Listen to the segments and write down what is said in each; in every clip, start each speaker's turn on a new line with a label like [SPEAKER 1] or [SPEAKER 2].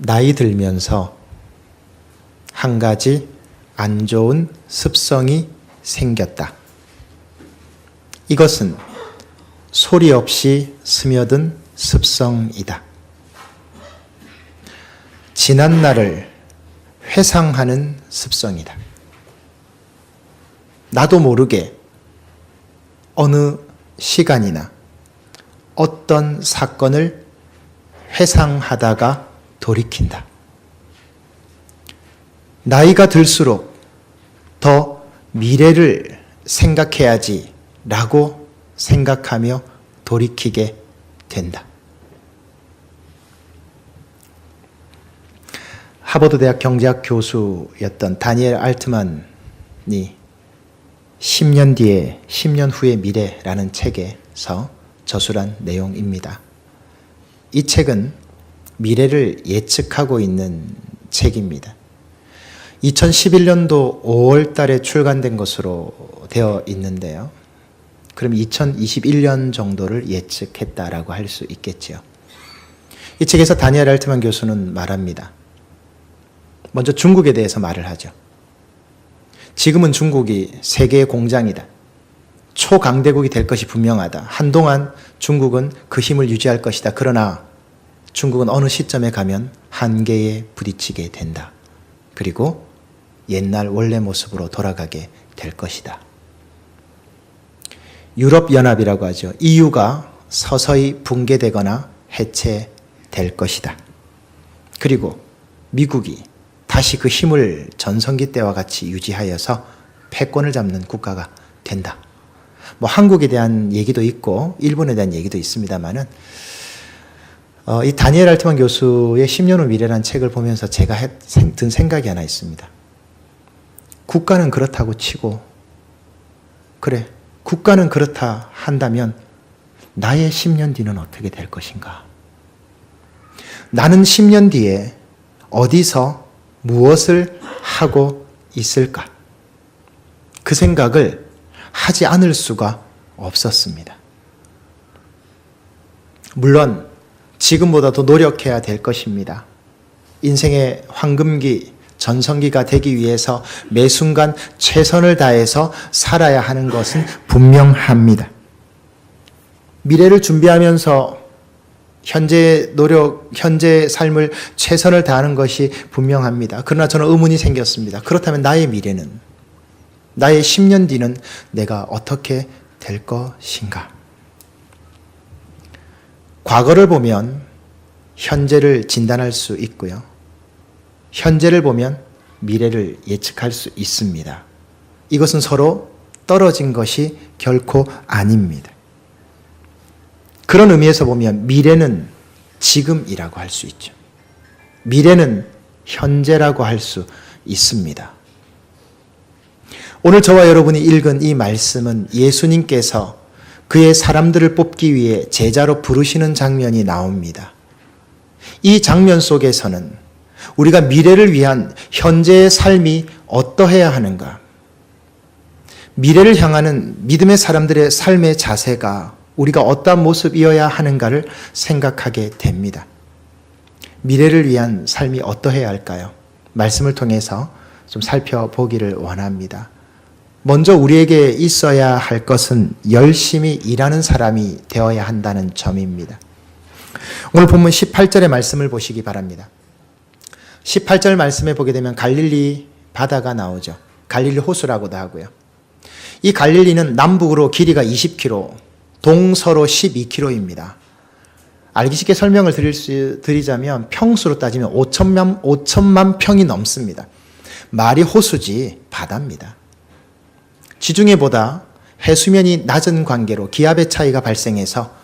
[SPEAKER 1] 나이 들면서 한 가지 안 좋은 습성이 생겼다. 이것은 소리 없이 스며든 습성이다. 지난 날을 회상하는 습성이다. 나도 모르게 어느 시간이나 어떤 사건을 회상하다가 돌이킨다. 나이가 들수록 더 미래를 생각해야지 라고 생각하며 돌이키게 된다. 하버드 대학 경제학 교수였던 다니엘 알트만이 10년 뒤에 10년 후의 미래라는 책에서 저술한 내용입니다. 이 책은 미래를 예측하고 있는 책입니다. 2011년도 5월 달에 출간된 것으로 되어 있는데요. 그럼 2021년 정도를 예측했다라고 할 수 있겠지요. 이 책에서 다니엘 알트만 교수는 말합니다. 먼저 중국에 대해서 말을 하죠. 지금은 중국이 세계의 공장이다. 초강대국이 될 것이 분명하다. 한동안 중국은 그 힘을 유지할 것이다. 그러나 중국은 어느 시점에 가면 한계에 부딪히게 된다. 그리고 옛날 원래 모습으로 돌아가게 될 것이다. 유럽연합이라고 하죠. EU가 서서히 붕괴되거나 해체될 것이다. 그리고 미국이 다시 그 힘을 전성기 때와 같이 유지하여서 패권을 잡는 국가가 된다. 한국에 대한 얘기도 있고 일본에 대한 얘기도 있습니다만은 이 다니엘 알트만 교수의 10년 후 미래라는 책을 보면서 제가 든 생각이 하나 있습니다. 국가는 그렇다고 치고 그래, 국가는 그렇다 한다면 나의 10년 뒤는 어떻게 될 것인가? 나는 10년 뒤에 어디서 무엇을 하고 있을까? 그 생각을 하지 않을 수가 없었습니다. 물론 지금보다도 노력해야 될 것입니다. 인생의 황금기, 전성기가 되기 위해서 매 순간 최선을 다해서 살아야 하는 것은 분명합니다. 미래를 준비하면서 현재의 노력, 현재의 삶을 최선을 다하는 것이 분명합니다. 그러나 저는 의문이 생겼습니다. 그렇다면 나의 미래는, 나의 10년 뒤는 내가 어떻게 될 것인가? 과거를 보면 현재를 진단할 수 있고요. 현재를 보면 미래를 예측할 수 있습니다. 이것은 서로 떨어진 것이 결코 아닙니다. 그런 의미에서 보면 미래는 지금이라고 할 수 있죠. 미래는 현재라고 할 수 있습니다. 오늘 저와 여러분이 읽은 이 말씀은 예수님께서 그의 사람들을 뽑기 위해 제자로 부르시는 장면이 나옵니다. 이 장면 속에서는 우리가 미래를 위한 현재의 삶이 어떠해야 하는가? 미래를 향하는 믿음의 사람들의 삶의 자세가 우리가 어떠한 모습이어야 하는가를 생각하게 됩니다. 미래를 위한 삶이 어떠해야 할까요? 말씀을 통해서 좀 살펴보기를 원합니다. 먼저 우리에게 있어야 할 것은 열심히 일하는 사람이 되어야 한다는 점입니다. 오늘 본문 18절의 말씀을 보시기 바랍니다. 18절 말씀에 보게 되면 갈릴리 바다가 나오죠. 갈릴리 호수라고도 하고요. 이 갈릴리는 남북으로 길이가 20km, 동서로 12km입니다. 알기 쉽게 설명을 드리자면 평수로 따지면 5천만 평이 넘습니다. 말이 호수지 바다입니다. 지중해보다 해수면이 낮은 관계로 기압의 차이가 발생해서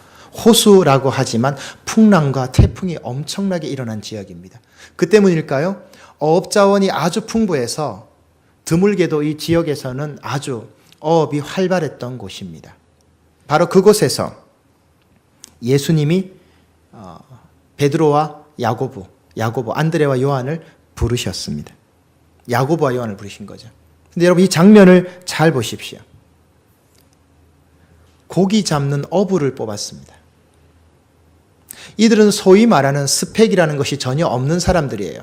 [SPEAKER 1] 호수라고 하지만 풍랑과 태풍이 엄청나게 일어난 지역입니다. 그 때문일까요? 어업자원이 아주 풍부해서 드물게도 이 지역에서는 아주 어업이 활발했던 곳입니다. 바로 그곳에서 예수님이 베드로와 야고보, 안드레와 요한을 부르셨습니다. 야고보와 요한을 부르신 거죠. 근데 여러분 이 장면을 잘 보십시오. 고기 잡는 어부를 뽑았습니다. 이들은 소위 말하는 스펙이라는 것이 전혀 없는 사람들이에요.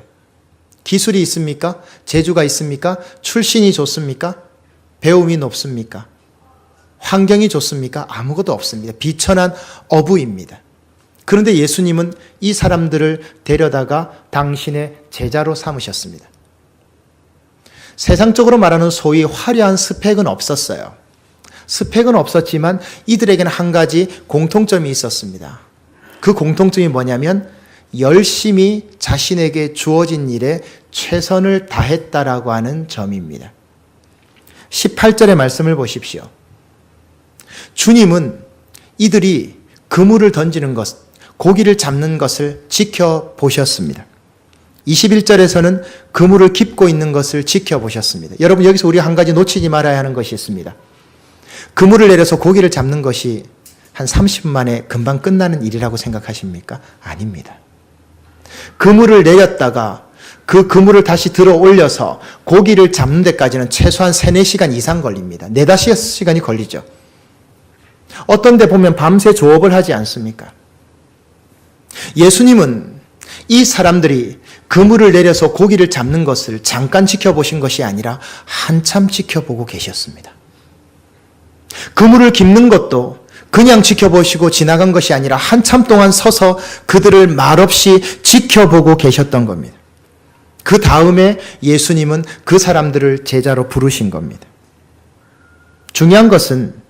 [SPEAKER 1] 기술이 있습니까? 재주가 있습니까? 출신이 좋습니까? 배움이 높습니까? 환경이 좋습니까? 아무것도 없습니다. 비천한 어부입니다. 그런데 예수님은 이 사람들을 데려다가 당신의 제자로 삼으셨습니다. 세상적으로 말하는 소위 화려한 스펙은 없었어요. 스펙은 없었지만 이들에게는 한 가지 공통점이 있었습니다. 그 공통점이 뭐냐면 열심히 자신에게 주어진 일에 최선을 다했다라고 하는 점입니다. 18절의 말씀을 보십시오. 주님은 이들이 그물을 던지는 것, 고기를 잡는 것을 지켜보셨습니다. 21절에서는 그물을 깁고 있는 것을 지켜보셨습니다. 여러분, 여기서 우리가 한 가지 놓치지 말아야 하는 것이 있습니다. 그물을 내려서 고기를 잡는 것이 한 30분 만에 금방 끝나는 일이라고 생각하십니까? 아닙니다. 그물을 내렸다가 그 그물을 다시 들어 올려서 고기를 잡는 데까지는 최소한 3, 4시간 이상 걸립니다. 4, 5시간이 걸리죠. 어떤 데 보면 밤새 조업을 하지 않습니까? 예수님은 이 사람들이 그물을 내려서 고기를 잡는 것을 잠깐 지켜보신 것이 아니라 한참 지켜보고 계셨습니다. 그물을 깁는 것도 그냥 지켜보시고 지나간 것이 아니라 한참 동안 서서 그들을 말없이 지켜보고 계셨던 겁니다. 그 다음에 예수님은 그 사람들을 제자로 부르신 겁니다. 중요한 것은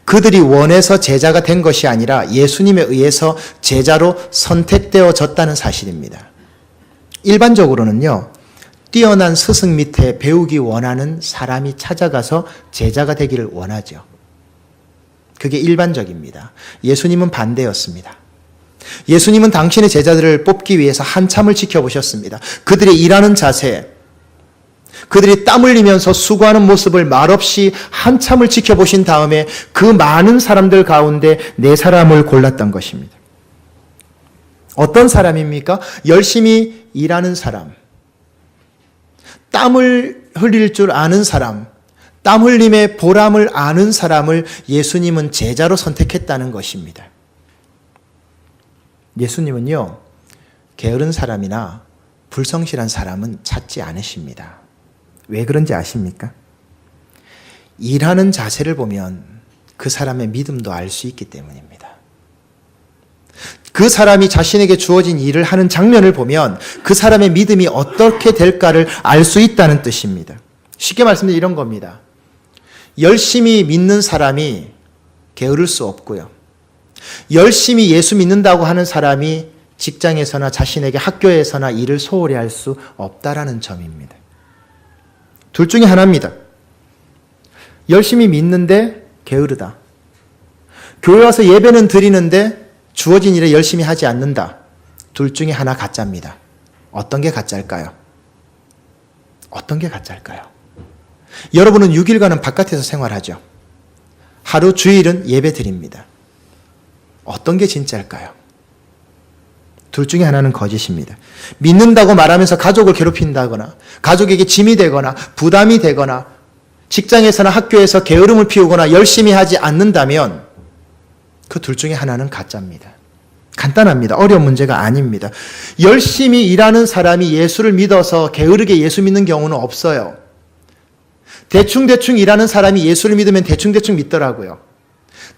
[SPEAKER 1] 그들이 원해서 제자가 된 것이 아니라 예수님에 의해서 제자로 선택되어졌다는 사실입니다. 일반적으로는요, 뛰어난 스승 밑에 배우기 원하는 사람이 찾아가서 제자가 되기를 원하죠. 그게 일반적입니다. 예수님은 반대였습니다. 예수님은 당신의 제자들을 뽑기 위해서 한참을 지켜보셨습니다. 그들의 일하는 자세, 그들이 땀 흘리면서 수고하는 모습을 말없이 한참을 지켜보신 다음에 그 많은 사람들 가운데 4사람을 골랐던 것입니다. 어떤 사람입니까? 열심히 일하는 사람, 땀을 흘릴 줄 아는 사람, 땀 흘림의 보람을 아는 사람을 예수님은 제자로 선택했다는 것입니다. 예수님은요, 게으른 사람이나 불성실한 사람은 찾지 않으십니다. 왜 그런지 아십니까? 일하는 자세를 보면 그 사람의 믿음도 알 수 있기 때문입니다. 그 사람이 자신에게 주어진 일을 하는 장면을 보면 그 사람의 믿음이 어떻게 될까를 알 수 있다는 뜻입니다. 쉽게 말씀드리면 이런 겁니다. 열심히 믿는 사람이 게으를 수 없고요. 열심히 예수 믿는다고 하는 사람이 직장에서나 자신에게 학교에서나 일을 소홀히 할 수 없다라는 점입니다. 둘 중에 하나입니다. 열심히 믿는데 게으르다. 교회 와서 예배는 드리는데 주어진 일에 열심히 하지 않는다. 둘 중에 하나 가짜입니다. 어떤 게 가짜일까요? 어떤 게 가짜일까요? 여러분은 6일간은 바깥에서 생활하죠. 하루 주일은 예배 드립니다. 어떤 게 진짜일까요? 둘 중에 하나는 거짓입니다. 믿는다고 말하면서 가족을 괴롭힌다거나 가족에게 짐이 되거나 부담이 되거나 직장에서나 학교에서 게으름을 피우거나 열심히 하지 않는다면 그 둘 중에 하나는 가짜입니다. 간단합니다. 어려운 문제가 아닙니다. 열심히 일하는 사람이 예수를 믿어서 게으르게 예수 믿는 경우는 없어요. 대충대충 일하는 사람이 예수를 믿으면 대충대충 믿더라고요.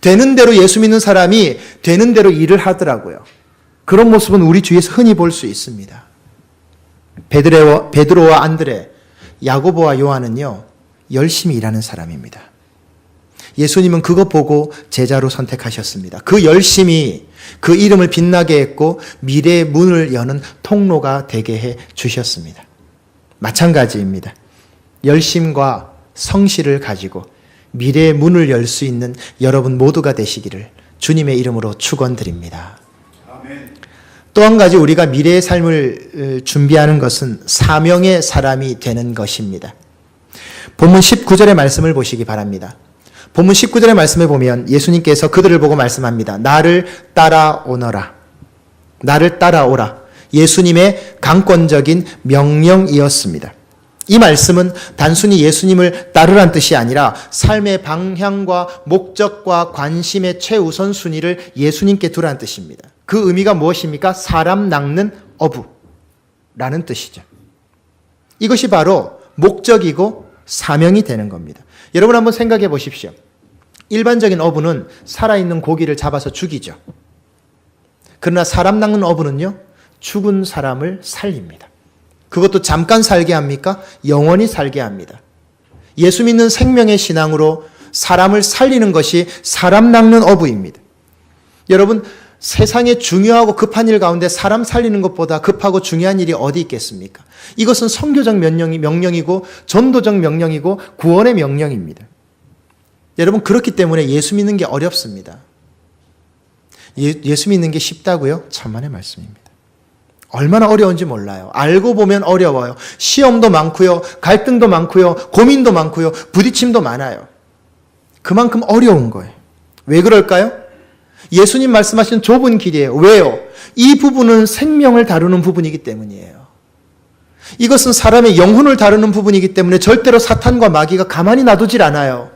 [SPEAKER 1] 되는 대로 예수 믿는 사람이 되는 대로 일을 하더라고요. 그런 모습은 우리 주위에서 흔히 볼 수 있습니다. 베드로와 안드레, 야고보와 요한은요, 열심히 일하는 사람입니다. 예수님은 그거 보고 제자로 선택하셨습니다. 그 열심히 그 이름을 빛나게 했고 미래의 문을 여는 통로가 되게 해 주셨습니다. 마찬가지입니다. 열심과 성실을 가지고 미래의 문을 열 수 있는 여러분 모두가 되시기를 주님의 이름으로 축원드립니다. 또 한 가지 우리가 미래의 삶을 준비하는 것은 사명의 사람이 되는 것입니다. 본문 19절의 말씀을 보시기 바랍니다. 본문 19절의 말씀에 보면 예수님께서 그들을 보고 말씀합니다. 나를 따라오너라. 나를 따라오라. 예수님의 강권적인 명령이었습니다. 이 말씀은 단순히 예수님을 따르란 뜻이 아니라 삶의 방향과 목적과 관심의 최우선순위를 예수님께 두라는 뜻입니다. 그 의미가 무엇입니까? 사람 낚는 어부라는 뜻이죠. 이것이 바로 목적이고 사명이 되는 겁니다. 여러분 한번 생각해 보십시오. 일반적인 어부는 살아있는 고기를 잡아서 죽이죠. 그러나 사람 낚는 어부는요, 죽은 사람을 살립니다. 그것도 잠깐 살게 합니까? 영원히 살게 합니다. 예수 믿는 생명의 신앙으로 사람을 살리는 것이 사람 낚는 어부입니다. 여러분, 세상에 중요하고 급한 일 가운데 사람 살리는 것보다 급하고 중요한 일이 어디 있겠습니까? 이것은 선교적 명령이고 전도적 명령이고 구원의 명령입니다. 여러분, 그렇기 때문에 예수 믿는 게 어렵습니다. 예수 믿는 게 쉽다고요? 천만의 말씀입니다. 얼마나 어려운지 몰라요. 알고 보면 어려워요. 시험도 많고요. 갈등도 많고요. 고민도 많고요. 부딪힘도 많아요. 그만큼 어려운 거예요. 왜 그럴까요? 예수님 말씀하신 좁은 길이에요. 왜요? 이 부분은 생명을 다루는 부분이기 때문이에요. 이것은 사람의 영혼을 다루는 부분이기 때문에 절대로 사탄과 마귀가 가만히 놔두질 않아요.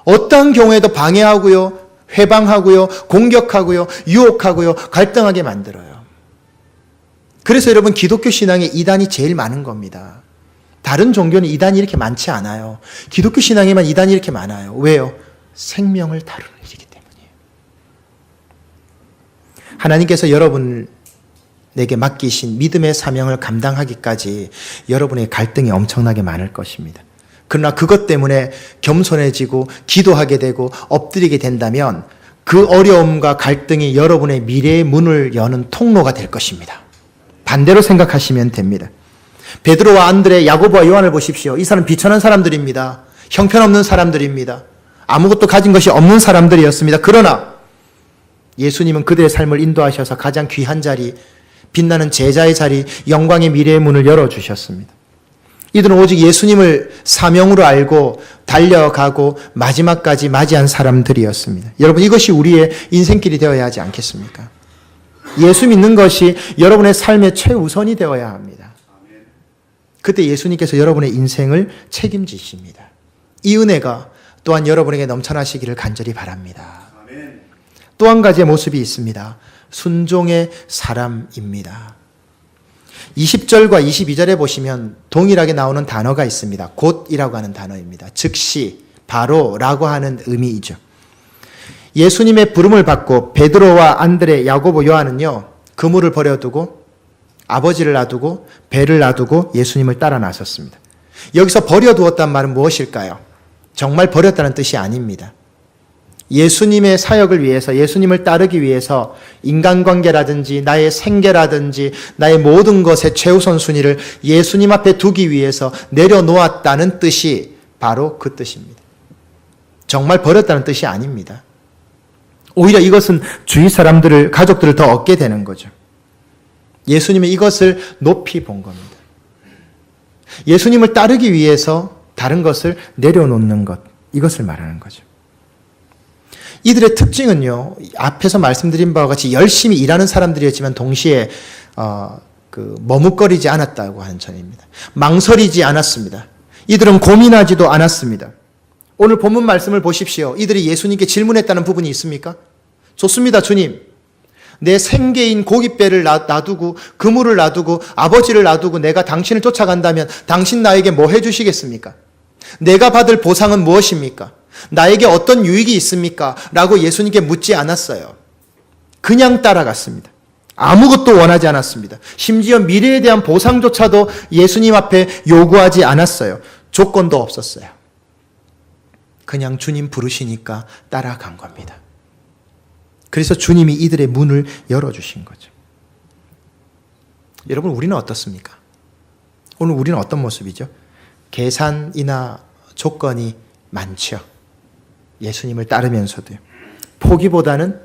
[SPEAKER 1] 어떠한 경우에도 방해하고요. 회방하고요. 공격하고요. 유혹하고요. 갈등하게 만들어요. 그래서 여러분, 기독교 신앙에 이단이 제일 많은 겁니다. 다른 종교는 이단이 이렇게 많지 않아요. 기독교 신앙에만 이단이 이렇게 많아요. 왜요? 생명을 다루는 일이기 때문이에요. 하나님께서 여러분에게 맡기신 믿음의 사명을 감당하기까지 여러분의 갈등이 엄청나게 많을 것입니다. 그러나 그것 때문에 겸손해지고 기도하게 되고 엎드리게 된다면 그 어려움과 갈등이 여러분의 미래의 문을 여는 통로가 될 것입니다. 반대로 생각하시면 됩니다. 베드로와 안드레, 야고보와 요한을 보십시오. 이 사람 비천한 사람들입니다. 형편없는 사람들입니다. 아무것도 가진 것이 없는 사람들이었습니다. 그러나 예수님은 그들의 삶을 인도하셔서 가장 귀한 자리, 빛나는 제자의 자리, 영광의 미래의 문을 열어주셨습니다. 이들은 오직 예수님을 사명으로 알고 달려가고 마지막까지 맞이한 사람들이었습니다. 여러분, 이것이 우리의 인생길이 되어야 하지 않겠습니까? 예수 믿는 것이 여러분의 삶의 최우선이 되어야 합니다. 그때 예수님께서 여러분의 인생을 책임지십니다. 이 은혜가 또한 여러분에게 넘쳐나시기를 간절히 바랍니다. 또 한 가지의 모습이 있습니다. 순종의 사람입니다. 20절과 22절에 보시면 동일하게 나오는 단어가 있습니다. 곧이라고 하는 단어입니다. 즉시, 바로라고 하는 의미이죠. 예수님의 부름을 받고 베드로와 안드레, 야고보, 요한은요, 그물을 버려두고 아버지를 놔두고 배를 놔두고 예수님을 따라 나섰습니다. 여기서 버려두었단 말은 무엇일까요? 정말 버렸다는 뜻이 아닙니다. 예수님의 사역을 위해서, 예수님을 따르기 위해서 인간관계라든지 나의 생계라든지 나의 모든 것의 최우선 순위를 예수님 앞에 두기 위해서 내려놓았다는 뜻이 바로 그 뜻입니다. 정말 버렸다는 뜻이 아닙니다. 오히려 이것은 주위 사람들을, 가족들을 더 얻게 되는 거죠. 예수님은 이것을 높이 본 겁니다. 예수님을 따르기 위해서 다른 것을 내려놓는 것, 이것을 말하는 거죠. 이들의 특징은요, 앞에서 말씀드린 바와 같이 열심히 일하는 사람들이었지만 동시에 머뭇거리지 않았다고 하는 점입니다. 망설이지 않았습니다. 이들은 고민하지도 않았습니다. 오늘 본문 말씀을 보십시오. 이들이 예수님께 질문했다는 부분이 있습니까? 좋습니다, 주님. 내 생계인 고깃배를 놔두고 그물을 놔두고 아버지를 놔두고 내가 당신을 쫓아간다면 당신 나에게 뭐 해주시겠습니까? 내가 받을 보상은 무엇입니까? 나에게 어떤 유익이 있습니까? 라고 예수님께 묻지 않았어요. 그냥 따라갔습니다. 아무것도 원하지 않았습니다. 심지어 미래에 대한 보상조차도 예수님 앞에 요구하지 않았어요. 조건도 없었어요. 그냥 주님 부르시니까 따라간 겁니다. 그래서 주님이 이들의 문을 열어주신 거죠. 여러분, 우리는 어떻습니까? 오늘 우리는 어떤 모습이죠? 계산이나 조건이 많죠. 예수님을 따르면서도요. 포기보다는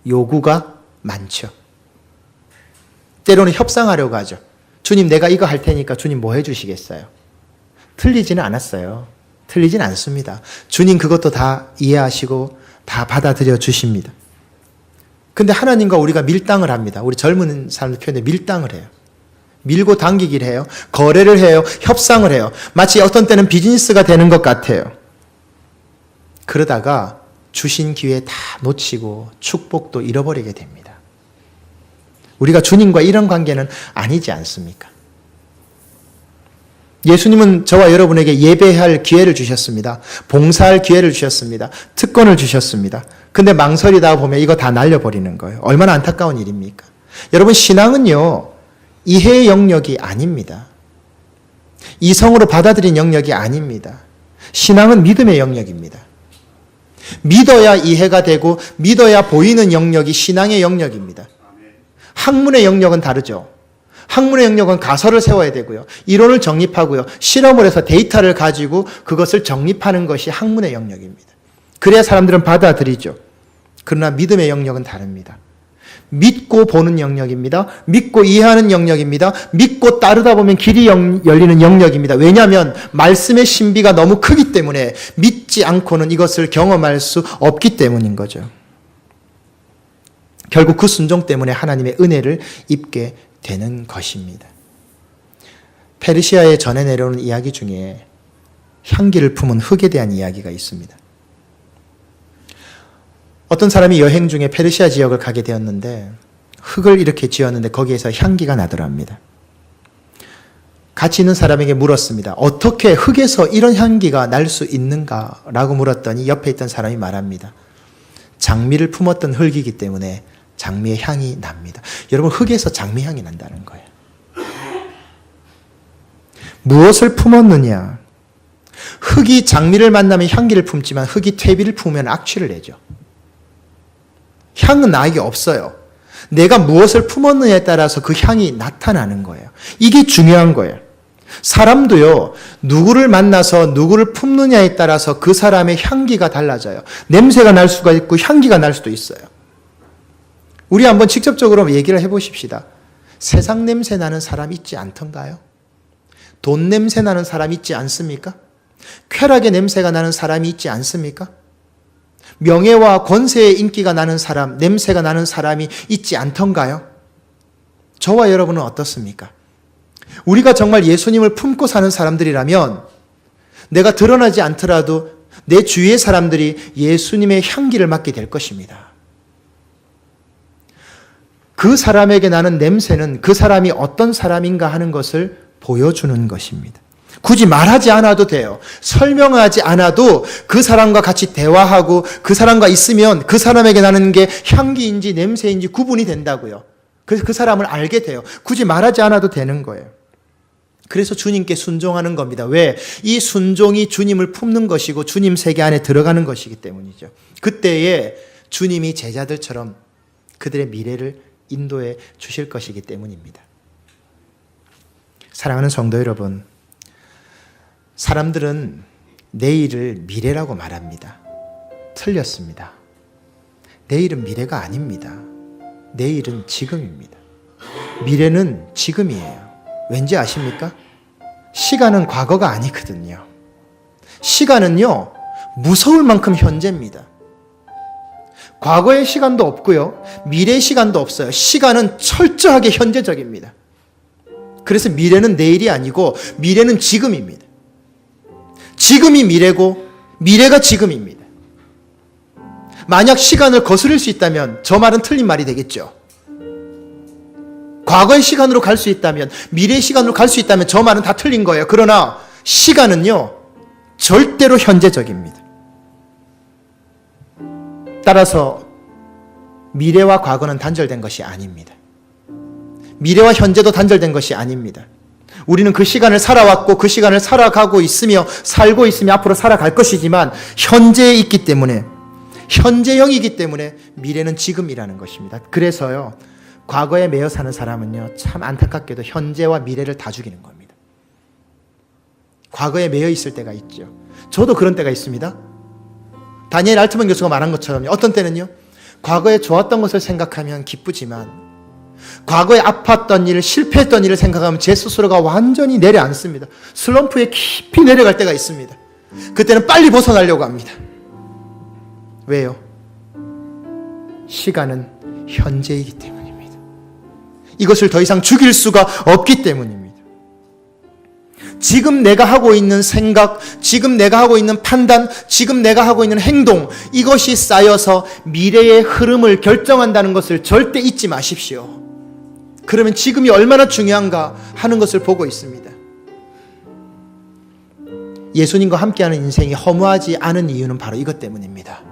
[SPEAKER 1] 요구가 많죠. 때로는 협상하려고 하죠. 주님, 내가 이거 할 테니까 주님 뭐 해주시겠어요? 틀리지는 않았어요. 틀리진 않습니다. 주님 그것도 다 이해하시고 다 받아들여 주십니다. 근데 하나님과 우리가 밀당을 합니다. 우리 젊은 사람들 표현에 밀당을 해요. 밀고 당기기를 해요. 거래를 해요. 협상을 해요. 마치 어떤 때는 비즈니스가 되는 것 같아요. 그러다가 주신 기회 다 놓치고 축복도 잃어버리게 됩니다. 우리가 주님과 이런 관계는 아니지 않습니까? 예수님은 저와 여러분에게 예배할 기회를 주셨습니다. 봉사할 기회를 주셨습니다. 특권을 주셨습니다. 근데 망설이다 보면 이거 다 날려버리는 거예요. 얼마나 안타까운 일입니까? 여러분, 신앙은요, 이해의 영역이 아닙니다. 이성으로 받아들인 영역이 아닙니다. 신앙은 믿음의 영역입니다. 믿어야 이해가 되고 믿어야 보이는 영역이 신앙의 영역입니다. 학문의 영역은 다르죠. 학문의 영역은 가설을 세워야 되고요. 이론을 정립하고요. 실험을 해서 데이터를 가지고 그것을 정립하는 것이 학문의 영역입니다. 그래야 사람들은 받아들이죠. 그러나 믿음의 영역은 다릅니다. 믿고 보는 영역입니다. 믿고 이해하는 영역입니다. 믿고 따르다 보면 길이 열리는 영역입니다. 왜냐하면 말씀의 신비가 너무 크기 때문에 믿지 않고는 이것을 경험할 수 없기 때문인 거죠. 결국 그 순종 때문에 하나님의 은혜를 입게 되는 것입니다. 페르시아에 전해 내려오는 이야기 중에 향기를 품은 흙에 대한 이야기가 있습니다. 어떤 사람이 여행 중에 페르시아 지역을 가게 되었는데 흙을 이렇게 지었는데 거기에서 향기가 나더랍니다. 같이 있는 사람에게 물었습니다. 어떻게 흙에서 이런 향기가 날 수 있는가라고 물었더니 옆에 있던 사람이 말합니다. 장미를 품었던 흙이기 때문에 장미의 향이 납니다. 여러분, 흙에서 장미향이 난다는 거예요. 무엇을 품었느냐? 흙이 장미를 만나면 향기를 품지만 흙이 퇴비를 품으면 악취를 내죠. 향은 나에게 없어요. 내가 무엇을 품었느냐에 따라서 그 향이 나타나는 거예요. 이게 중요한 거예요. 사람도요, 누구를 만나서 누구를 품느냐에 따라서 그 사람의 향기가 달라져요. 냄새가 날 수가 있고 향기가 날 수도 있어요. 우리 한번 직접적으로 얘기를 해보십시다. 세상 냄새 나는 사람 있지 않던가요? 돈 냄새 나는 사람 있지 않습니까? 쾌락의 냄새가 나는 사람이 있지 않습니까? 명예와 권세의 인기가 나는 사람, 냄새가 나는 사람이 있지 않던가요? 저와 여러분은 어떻습니까? 우리가 정말 예수님을 품고 사는 사람들이라면 내가 드러나지 않더라도 내 주위의 사람들이 예수님의 향기를 맡게 될 것입니다. 그 사람에게 나는 냄새는 그 사람이 어떤 사람인가 하는 것을 보여주는 것입니다. 굳이 말하지 않아도 돼요. 설명하지 않아도 그 사람과 같이 대화하고 그 사람과 있으면 그 사람에게 나는 게 향기인지 냄새인지 구분이 된다고요. 그래서 그 사람을 알게 돼요. 굳이 말하지 않아도 되는 거예요. 그래서 주님께 순종하는 겁니다. 왜? 이 순종이 주님을 품는 것이고 주님 세계 안에 들어가는 것이기 때문이죠. 그때에 주님이 제자들처럼 그들의 미래를 인도해 주실 것이기 때문입니다. 사랑하는 성도 여러분, 사람들은 내일을 미래라고 말합니다. 틀렸습니다. 내일은 미래가 아닙니다. 내일은 지금입니다. 미래는 지금이에요. 왠지 아십니까? 시간은 과거가 아니거든요. 시간은요, 무서울 만큼 현재입니다. 과거의 시간도 없고요, 미래의 시간도 없어요. 시간은 철저하게 현재적입니다. 그래서 미래는 내일이 아니고 미래는 지금입니다. 지금이 미래고 미래가 지금입니다. 만약 시간을 거스를 수 있다면 저 말은 틀린 말이 되겠죠. 과거의 시간으로 갈 수 있다면, 미래의 시간으로 갈 수 있다면 저 말은 다 틀린 거예요. 그러나 시간은요, 절대로 현재적입니다. 따라서 미래와 과거는 단절된 것이 아닙니다. 미래와 현재도 단절된 것이 아닙니다. 우리는 그 시간을 살아왔고 그 시간을 살아가고 있으며 살고 있으며 앞으로 살아갈 것이지만 현재에 있기 때문에, 현재형이기 때문에 미래는 지금이라는 것입니다. 그래서요, 과거에 매여 사는 사람은요, 참 안타깝게도 현재와 미래를 다 죽이는 겁니다. 과거에 매여 있을 때가 있죠. 저도 그런 때가 있습니다. 다니엘 알트먼 교수가 말한 것처럼 어떤 때는요, 과거에 좋았던 것을 생각하면 기쁘지만 과거에 아팠던 일, 실패했던 일을 생각하면 제 스스로가 완전히 내려앉습니다. 슬럼프에 깊이 내려갈 때가 있습니다. 그때는 빨리 벗어나려고 합니다. 왜요? 시간은 현재이기 때문입니다. 이것을 더 이상 죽일 수가 없기 때문입니다. 지금 내가 하고 있는 생각, 지금 내가 하고 있는 판단, 지금 내가 하고 있는 행동, 이것이 쌓여서 미래의 흐름을 결정한다는 것을 절대 잊지 마십시오. 그러면 지금이 얼마나 중요한가 하는 것을 보고 있습니다. 예수님과 함께하는 인생이 허무하지 않은 이유는 바로 이것 때문입니다.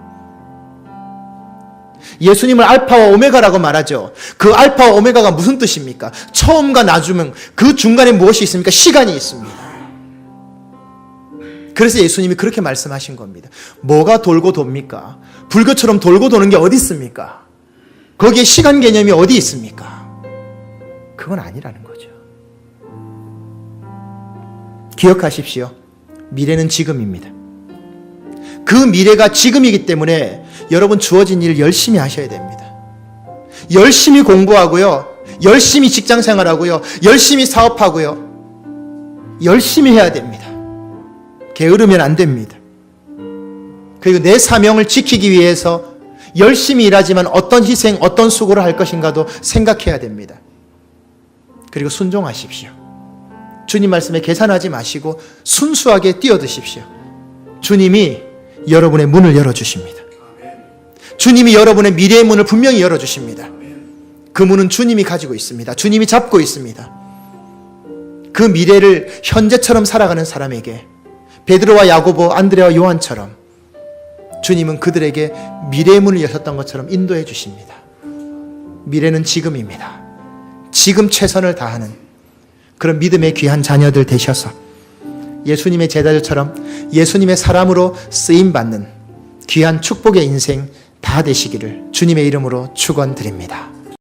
[SPEAKER 1] 예수님을 알파와 오메가라고 말하죠. 그 알파와 오메가가 무슨 뜻입니까? 처음과 나중, 그 중간에 무엇이 있습니까? 시간이 있습니다. 그래서 예수님이 그렇게 말씀하신 겁니다. 뭐가 돌고 돕니까? 불교처럼 돌고 도는 게 어디 있습니까? 거기에 시간 개념이 어디 있습니까? 그건 아니라는 거죠. 기억하십시오. 미래는 지금입니다. 그 미래가 지금이기 때문에 여러분 주어진 일을 열심히 하셔야 됩니다. 열심히 공부하고요. 열심히 직장생활하고요. 열심히 사업하고요. 열심히 해야 됩니다. 게으르면 안 됩니다. 그리고 내 사명을 지키기 위해서 열심히 일하지만 어떤 희생, 어떤 수고를 할 것인가도 생각해야 됩니다. 그리고 순종하십시오. 주님 말씀에 계산하지 마시고 순수하게 뛰어드십시오. 주님이 여러분의 문을 열어주십니다. 주님이 여러분의 미래의 문을 분명히 열어주십니다. 그 문은 주님이 가지고 있습니다. 주님이 잡고 있습니다. 그 미래를 현재처럼 살아가는 사람에게 베드로와 야고보, 안드레와 요한처럼 주님은 그들에게 미래의 문을 여셨던 것처럼 인도해 주십니다. 미래는 지금입니다. 지금 최선을 다하는 그런 믿음의 귀한 자녀들 되셔서 예수님의 제자들처럼 예수님의 사람으로 쓰임받는 귀한 축복의 인생 다 되시기를 주님의 이름으로 축원드립니다.